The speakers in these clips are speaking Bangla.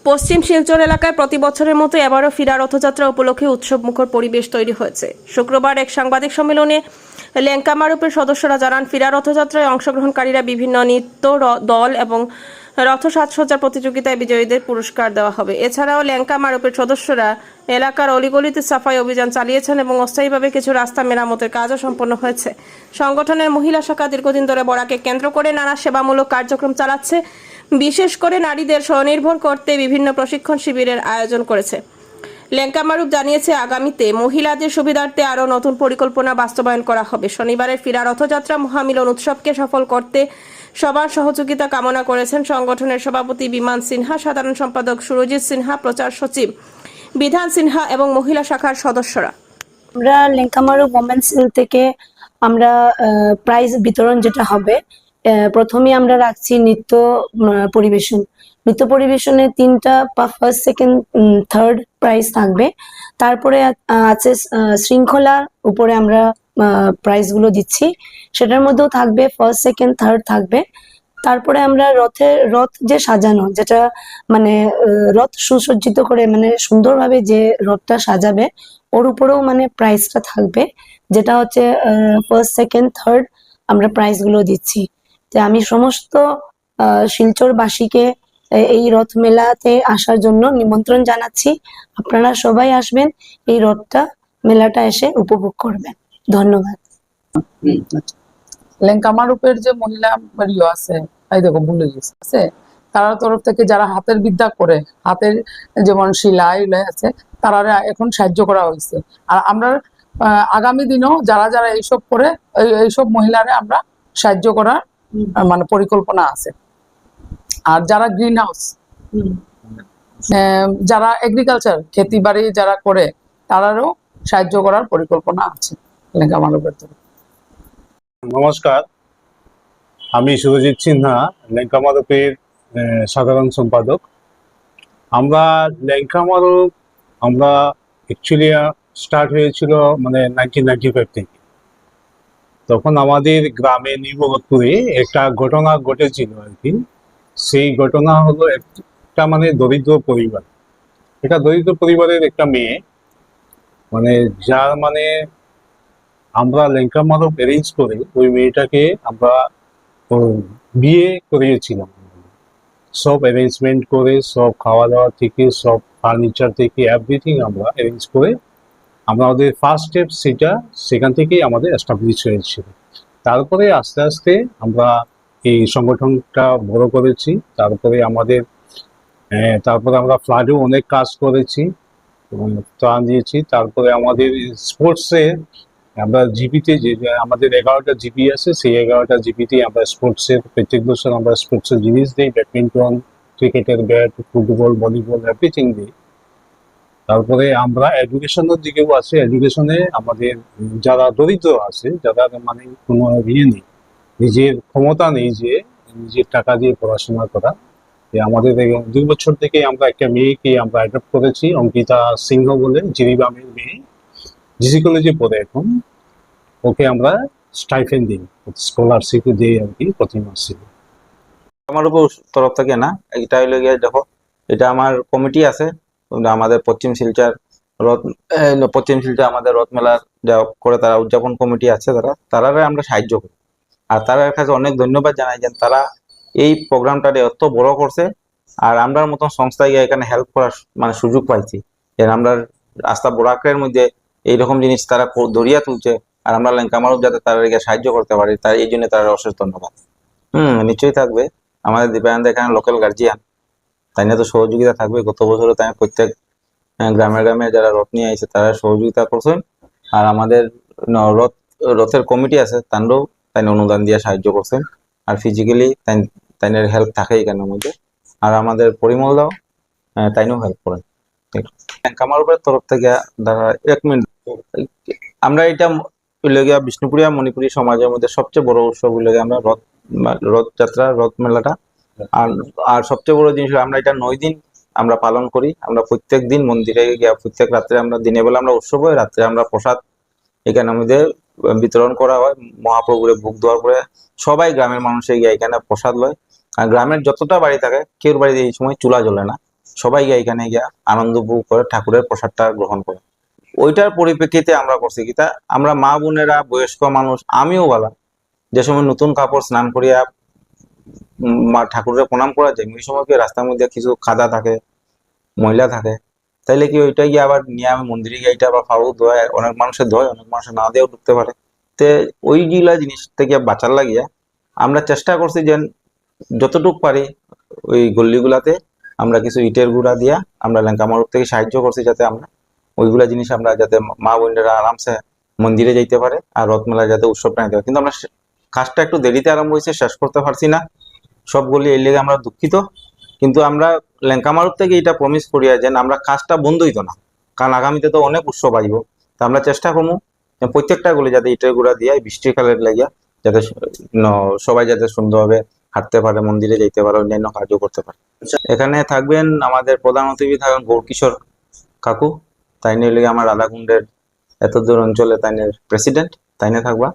পশ্চিম শিলচর এলাকায় প্রতি বছরের মতো এবারও ফিরা রথযাত্রা উপলক্ষে উৎসবমুখর পরিবেশ তৈরি হয়েছে। শুক্রবার এক সাংবাদিক সম্মেলনে লেঙ্কামারুপের সদস্যরা জানান, ফিরা রথযাত্রায় অংশগ্রহণকারীরা বিভিন্ন নৃত্য দল এবং রথ সাজসজ্জার প্রতিযোগিতায় বিজয়ীদের পুরস্কার দেওয়া হবে। এছাড়াও লেঙ্কামারুপের সদস্যরা এলাকার অলিগলিতে সাফাই অভিযান চালিয়েছেন এবং অস্থায়ীভাবে কিছু রাস্তা মেরামতের কাজও সম্পন্ন হয়েছে। সংগঠনের মহিলা শাখা দীর্ঘদিন ধরে বরাকে কেন্দ্র করে নানা সেবামূলক কার্যক্রম চালাচ্ছে। বিশেষ করে নারীদের স্বনির্ভর করতে বিভিন্ন প্রশিক্ষণ শিবিরের আয়োজন করেছে। লেঙ্কামারুপ জানিয়েছে, আগামীতে মহিলাদের সুবিধার্থে আরও নতুন পরিকল্পনা বাস্তবায়ন করা হবে। শনিবারের ফিরা রথযাত্রা মহামিলন উৎসবকে সফল করতে সবার সহযোগিতা কামনা করেছেন সংগঠনের সভাপতি বিমান সিনহা, সাধারণ সম্পাদক সুরজিৎ সিনহা, প্রচার সচিব বিধান সিনহা এবং মহিলা শাখার সদস্যরা। আমরা লেঙ্কামারুপ ওমেন্স সেল থেকে আমরা প্রাইজ বিতরণ যেটা হবে, প্রথমে আমরা রাখছি নৃত্য পরিবেশনে তিনটা ফার্স্ট সেকেন্ড থার্ড প্রাইজ থাকবে। তারপরে আছে শৃঙ্খলার উপরে আমরা প্রাইজ গুলো দিচ্ছি, সেটার মধ্যেও থাকবে ফার্স্ট সেকেন্ড থার্ড থাকবে। তারপরে আমরা রথ যে সাজানো, যেটা মানে রথ সুসজ্জিত করে মানে সুন্দরভাবে যে রথটা সাজাবে, ওর উপরেও মানে প্রাইজটা থাকবে, যেটা হচ্ছে ফার্স্ট সেকেন্ড থার্ড আমরা প্রাইজ গুলো দিচ্ছি। তো আমি সমস্ত শিলচরবাসীকে এই রথ মেলাতে আসার জন্য নিমন্ত্রণ জানাচ্ছি। আপনারা সবাই আসবেন, এই মেলাটা এসে উপভোগ করবেন। ধন্যবাদ। লেঙ্কামারুপের যে মহিলা আছে, এই দেখো ভুলে গেছে, তারা তরফ থেকে যারা হাতের বিদ্যা করে, হাতের যেমন সেলাই আছে, তারা এখন সাহায্য করা হয়েছে। আর আমরা আগামী দিনেও যারা যারা এইসব করে এইসব মহিলারা আমরা সাহায্য করার মানে পরিকল্পনা আছে। আর যারা গ্রিন হাউস, যারা এগ্রিকালচার খেতি বাড়ি যারা করে, তারারও সাহায্য করার পরিকল্পনা আছে লেঙ্কামারুপের তরফ। নমস্কার, আমি সুরজিৎ সিনহা, লেঙ্কামারুপের সাধারণ সম্পাদক। আমরা লেঙ্কামারুপ অ্যাকচুয়ালি স্টার্ট হয়েছিল মানে 1995 থেকে। তখন আমাদের গ্রামে নির্ভরপুরে একটা ঘটনা ঘটেছিল আর কি। সেই ঘটনা হলো একটা মানে দরিদ্র পরিবার, এটা দরিদ্র পরিবারের একটা মেয়ে, মানে যার মানে আমরা লেঙ্কামারুপ অ্যারেঞ্জ করে ওই মেয়েটাকে আমরা বিয়ে করিয়েছিলাম। সব অ্যারেঞ্জমেন্ট করে, সব খাওয়া দাওয়া থেকে, সব ফার্নিচার থেকে এভরিথিং আমরা অ্যারেঞ্জ করে আমরা ওদের ফার্স্ট স্টেপ সেখান থেকেই আমাদের এস্টাবলিশ হয়েছিল। তারপরে আস্তে আস্তে আমরা এই সংগঠনটা বড় করেছি। তারপরে আমরা ফ্লাডেও অনেক কাজ করেছি, ত্রাণ দিয়েছি। তারপরে আমাদের স্পোর্টসে আমরা জিপিতে যে আমাদের 11টা জিপি আছে, সেই 11টা জিপিতে আমরা স্পোর্টসের প্রত্যেক বছর আমরা স্পোর্টসের জিনিস দিই, ব্যাডমিন্টন, ক্রিকেটের ব্যাট, ফুটবল, ভলিবল এভরিথিং দিই। তারপরে আমরা এডুকেশনের দিকেও আছে। এডুকেশনে আমাদের যারা দরিদ্র আছে, যারা মানে কোনো ইয়ে নেই, নিজের ক্ষমতা নেই যে নিজের টাকা দিয়ে পড়াশোনা করা, আমাদের 2 বছর থেকে আমরা একটা মেয়েকে আমরা অ্যাডপ্ট করেছি, অঙ্কিতা সিংহ বলে, জিরিবামের মেয়ে, জিসি কলেজে পড়ে এখন। ওকে আমরা স্টাইফেন্ড দিই, স্কলারশিপ দিই আর কি, প্রতি মাসে। আমার উপর তরফ থেকে না, এটা হইলে গিয়ে দেখো, এটা আমার কমিটি আছে আমাদের পশ্চিম শিলচর আমাদের রথ মেলার যা করে তারা উদযাপন কমিটি আছে, তারা আমরা সাহায্য করি। আর তাদের কাছে অনেক ধন্যবাদ জানাই যে তারা এই প্রোগ্রামটাকে এত বড় করছে। আর আমরা মতন সংস্থায় গিয়ে এখানে হেল্প করার মানে সুযোগ পাইছি, যে আমরা রাস্তা বরাকের মধ্যে এইরকম জিনিস তারা দরিয়া তুলছে, আর আমরা লেঙ্কামারুপ যাতে তাদেরকে সাহায্য করতে পারি, তার এই জন্য তারা অশেষ ধন্যবাদ। নিশ্চয়ই থাকবে আমাদের দীপায়নদা এখানে লোকাল গার্জিয়ান, তাই না, তো সহযোগিতা থাকবে। গত বছরও তাই প্রত্যেক গ্রামে গ্রামে যারা রথ নিয়ে আসছে তারা সহযোগিতা করছেন। আর আমাদের রথের কমিটি আছে, তান্ডও তাই অনুদান দিয়ে সাহায্য করছেন। আর ফিজিক্যালি তাইনের হেল্প থাকে এখানের মধ্যে। আর আমাদের পরিমল দাও তাইনও হেল্প করেন। লেঙ্কামারুপের তরফ থেকে ধরা 1 মিনিট, আমরা এটা বিষ্ণুপুরিয়া মণিপুরী সমাজের মধ্যে সবচেয়ে বড় উৎসব আমরা রথযাত্রা, রথ মেলাটা। আর সবচেয়ে বড় জিনিস আমরা এটা 9 দিন আমরা পালন করি। আমরা প্রত্যেক দিন মন্দিরে গিয়ে প্রত্যেক রাত্রে আমরা দিনের বেলা আমরা উৎসব হয়, রাত্রে আমরা প্রসাদ এখানে আমাদের বিতরণ করা হয়। মহাপ্রভুরে ভোগ দেওয়ার পরে সবাই গ্রামের মানুষে গিয়ে এখানে প্রসাদ লয়। আর গ্রামের যতটা বাড়ি থাকে, কেউ বাড়িতে এই সময় চুলা জ্বলে না, সবাই গিয়ে এখানে গিয়া আনন্দ উপভোগ করে ঠাকুরের প্রসাদটা গ্রহণ করে। ওইটার পরিপ্রেক্ষিতে আমরা করছি কি তা, আমরা মা বোনেরা, বয়স্ক মানুষ, আমিও বলা, যে সময় নতুন কাপড় স্নান করিয়া মা ঠাকুরের প্রণাম করা যায়, ওই সময় কি রাস্তার মধ্যে কিছু কাদা থাকে, ময়লা থাকে, তাইলে কি ওইটা গিয়ে আবার নিয়ে আমি মন্দিরে গিয়ে এটা আবার ফাউ ধোয়, অনেক মানুষের ধোয়, অনেক মানুষের না দিয়েও ঢুকতে পারে। তে ওইগুলা জিনিস থেকে বাঁচার লাগিয়া আমরা চেষ্টা করছি যে যতটুকু পারি ওই গল্লিগুলাতে আমরা কিছু ইটের গুঁড়া দিয়া আমরা লেঙ্কামারুপ থেকে সাহায্য করছি, যাতে আমরা ওইগুলা জিনিস আমরা যাতে মা বোনেরা আরামসে মন্দিরে যাইতে পারে আর রথমেলা যাতে উৎসবটা নিতে পারে। কিন্তু আমরা কাজটা একটু দেরিতে আরম্ভ হয়েছে, শেষ করতে পারছি না সবগুলি, এই লেগে আমরা দুঃখিত। কিন্তু আমরা লেঙ্কামারুপ থেকে এটা প্রমিস করিয়া যে আমরা কাজটা বন্ধ হইতো না, কারণ আগামীতে তো অনেক উৎসব আসবো। তো আমরা চেষ্টা করবো প্রত্যেকটা গুলি যাতে ইটের গুঁড়া দিয়ে বৃষ্টির কালের লাগিয়া যাতে সবাই যাতে সুন্দরভাবে হাঁটতে পারে, মন্দিরে যাইতে পারে, অন্যান্য কাজও করতে পারে। এখানে থাকবেন আমাদের প্রধান অতিথি, থাকবেন গৌরকিশোর কাকু, তাই নিয়ে আমার রাধাকুণ্ডের এতদূর অঞ্চলে তাইনের প্রেসিডেন্ট, তাইনে থাকবা।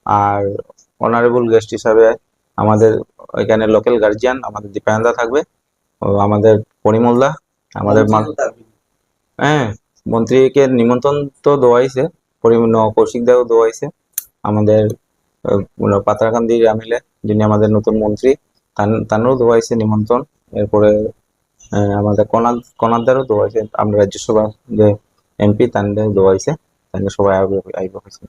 আর অনারেবল গেস্ট হিসাবে আমাদের এখানে লোকাল গার্জিয়ান আমাদের দীপায়নদা থাকবে, ও আমাদের পরিমলদা, আমাদের হ্যাঁ মন্ত্রীকে নিমন্ত্রণ তো দেওয়া হয়েছে, কৌশিক দাও দেওয়া হয়েছে, আমাদের পাতারকান্দির এমএলএ যিনি আমাদের নতুন মন্ত্রী, তারও দেওয়া হয়েছে নিমন্ত্রণ। এরপরে আমাদের কনাদদারও দেওয়া হয়েছে, আমরা রাজ্যসভার যে এমপি তাদের দেওয়া হয়েছে, তাদের সবাই আইব হয়েছে।